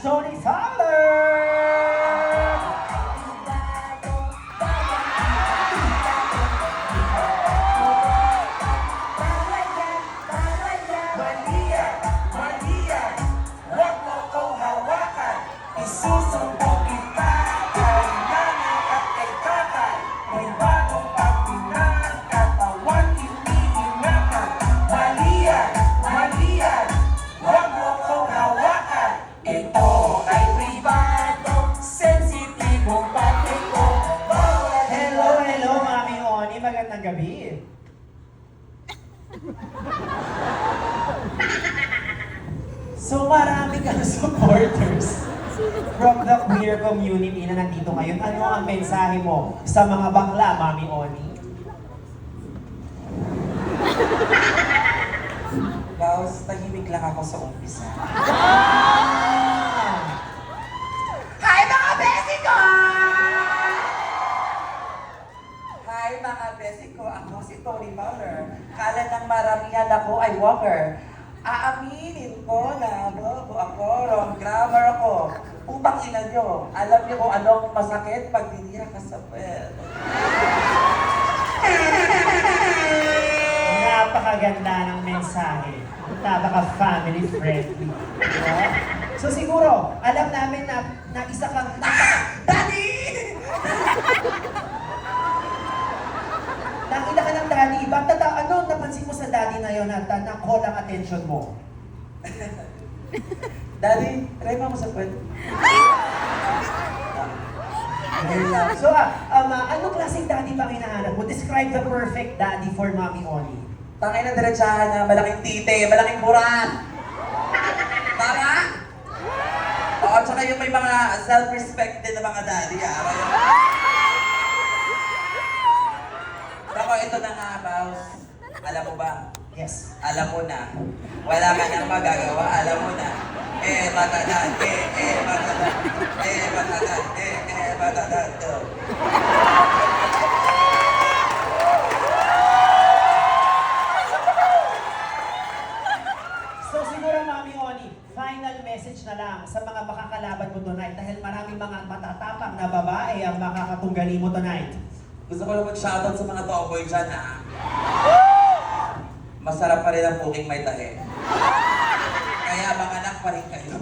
Tony Fowler! Maria, Maria, huwag mo kong hawakan. Isusumbong kita kay nanay at kay tatay. May bagong pagtinang katawan iniingatan. Maria, Maria, huwag mo kong hawakan. Ito ay privado, sensitibong patriko. Hello, hello, Mami Oni. Magandang gabi. So marami kang supporters from the queer community na nandito ngayon. Ano ang mensahe mo sa mga bakla, Mami Oni? Baus, tahimik lang ako sa umpisa. Hi mga besi ko! Hi mga besi ko, ako si Tony Fowler. Kala ng maramihan ako ay walker. Aaminin ko na bobo ako, wrong grammar ako. Upang ina nyo, alam niyo kung anong masakit pag dinira ka sa pwede. Napakaganda ng mensahe. Napaka-family friendly. No? So siguro, alam namin na isa kang Daddy! Nakita ka ng daddy. Ba't ano napansin mo sa daddy na yun at na-call ang attention mo? Daddy, try mo sa pwede. So, anong klaseng daddy ba hinahanap mo? Describe the perfect daddy for Mami Oni. Tangay na diretsahan na malaking tite, malaking buran. Tama? Oo, tsaka yung may mga self-respect din na mga daddy, Ako, ito na nga, Baus. Alam mo ba? Yes. Alam mo na. Wala ka nang magagawa, alam mo na. Matadan, matadan, matadan, matadan, So siguro, Mami Oni, final message na lang sa mga makakalaban mo tonight dahil maraming mga matatapang na babae ang makakatunggali mo tonight. Gusto ko lang mag-shoutout sa mga tomboy dyan, Masarap pa rin ang puking may tahe. Kaya mga anak pa rin kayo.